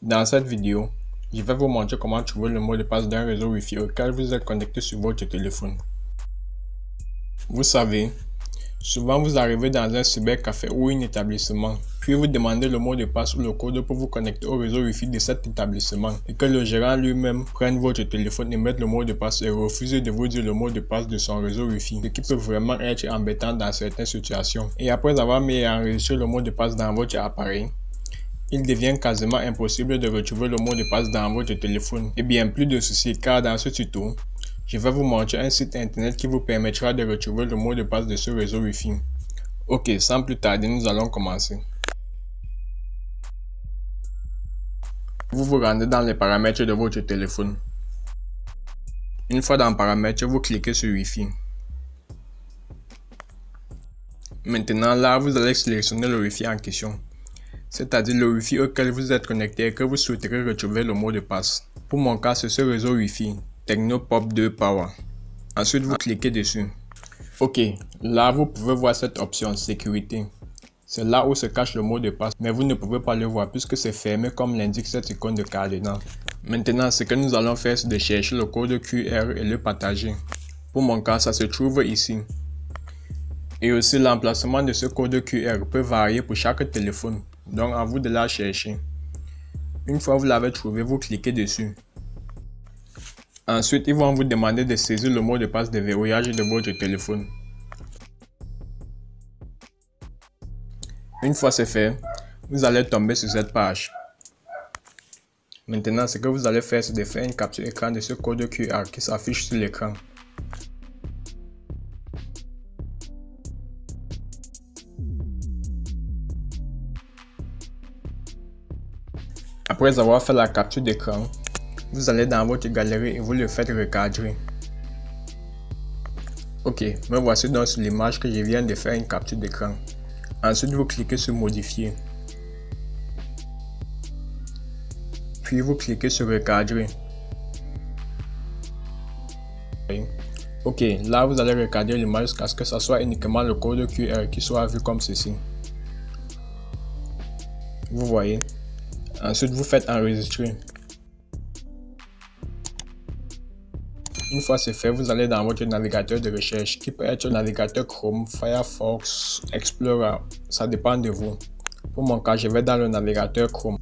Dans cette vidéo, je vais vous montrer comment trouver le mot de passe d'un réseau Wi-Fi auquel vous êtes connecté sur votre téléphone. Vous savez, souvent vous arrivez dans un cybercafé ou un établissement, puis vous demandez le mot de passe ou le code pour vous connecter au réseau Wi-Fi de cet établissement et que le gérant lui-même prenne votre téléphone et mette le mot de passe et refuse de vous dire le mot de passe de son réseau Wi-Fi, ce qui peut vraiment être embêtant dans certaines situations. Et après avoir mis et enregistré le mot de passe dans votre appareil, il devient quasiment impossible de retrouver le mot de passe dans votre téléphone. Et bien plus de soucis car dans ce tuto, je vais vous montrer un site internet qui vous permettra de retrouver le mot de passe de ce réseau Wi-Fi. Ok, sans plus tarder, nous allons commencer. Vous vous rendez dans les paramètres de votre téléphone. Une fois dans paramètres, vous cliquez sur Wi-Fi. Maintenant là, vous allez sélectionner le Wi-Fi en question, c'est-à-dire le Wi-Fi auquel vous êtes connecté et que vous souhaiterez retrouver le mot de passe. Pour mon cas, c'est ce réseau Wi-Fi, Technopop 2 Power. Ensuite, vous cliquez dessus. Ok, là vous pouvez voir cette option sécurité. C'est là où se cache le mot de passe, mais vous ne pouvez pas le voir puisque c'est fermé comme l'indique cette icône de cadenas. Maintenant, ce que nous allons faire, c'est de chercher le code QR et le partager. Pour mon cas, ça se trouve ici. Et aussi, l'emplacement de ce code QR peut varier pour chaque téléphone, donc à vous de la chercher. Une fois vous l'avez trouvé, vous cliquez dessus. Ensuite, ils vont vous demander de saisir le mot de passe de verrouillage de votre téléphone. Une fois c'est fait, vous allez tomber sur cette page. Maintenant, ce que vous allez faire, c'est de faire une capture écran de ce code QR qui s'affiche sur l'écran. Après avoir fait la capture d'écran, vous allez dans votre galerie et vous le faites recadrer. Ok, me voici donc sur l'image que je viens de faire une capture d'écran. Ensuite, vous cliquez sur modifier. Puis vous cliquez sur recadrer. Ok, là vous allez recadrer l'image jusqu'à ce que ce soit uniquement le code QR qui soit vu comme ceci. Vous voyez. Ensuite, vous faites enregistrer. Une fois c'est fait, vous allez dans votre navigateur de recherche qui peut être le navigateur Chrome, Firefox, Explorer, ça dépend de vous. Pour mon cas, je vais dans le navigateur Chrome.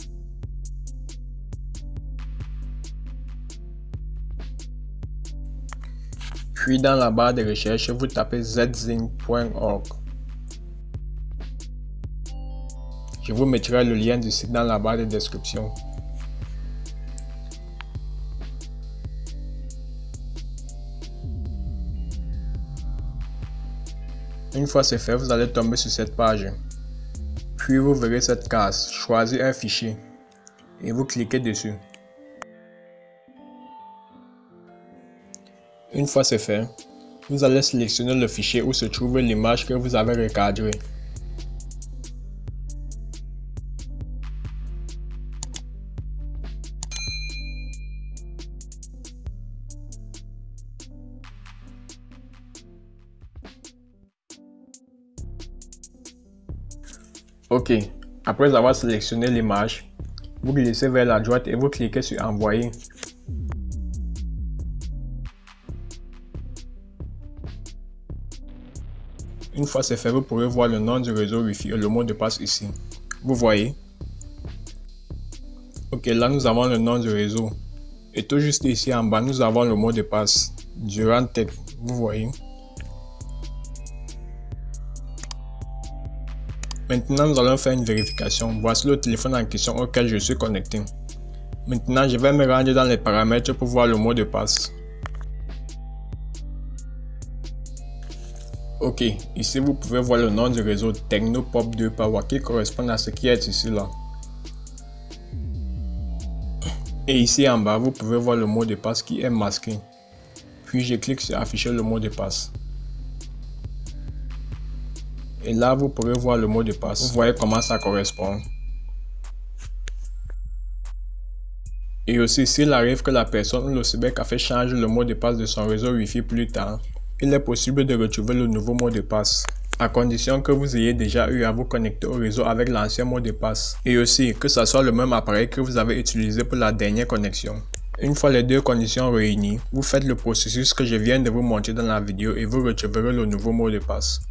Puis dans la barre de recherche, vous tapez zzing.org. Je vous mettrai le lien du site dans la barre de description. Une fois c'est fait, vous allez tomber sur cette page. Puis vous verrez cette case, choisir un fichier. Et vous cliquez dessus. Une fois c'est fait, vous allez sélectionner le fichier où se trouve l'image que vous avez recadrée. Ok, après avoir sélectionné l'image, vous glissez vers la droite et vous cliquez sur envoyer. Une fois c'est fait, vous pourrez voir le nom du réseau Wi-Fi et le mot de passe ici. Vous voyez? Ok, là nous avons le nom du réseau. Et tout juste ici en bas, nous avons le mot de passe, Durantech. Vous voyez? Maintenant, nous allons faire une vérification. Voici le téléphone en question auquel je suis connecté. Maintenant, je vais me rendre dans les paramètres pour voir le mot de passe. Ok, ici vous pouvez voir le nom du réseau Technopop 2 Power qui correspond à ce qui est ici là. Et ici en bas, vous pouvez voir le mot de passe qui est masqué. Puis je clique sur afficher le mot de passe. Et là, vous pourrez voir le mot de passe. Vous voyez comment ça correspond. Et aussi, s'il arrive que la personne ou le cybercafé change le mot de passe de son réseau Wi-Fi plus tard, il est possible de retrouver le nouveau mot de passe. à condition que vous ayez déjà eu à vous connecter au réseau avec l'ancien mot de passe et aussi que ce soit le même appareil que vous avez utilisé pour la dernière connexion. Une fois les deux conditions réunies, vous faites le processus que je viens de vous montrer dans la vidéo et vous retrouverez le nouveau mot de passe.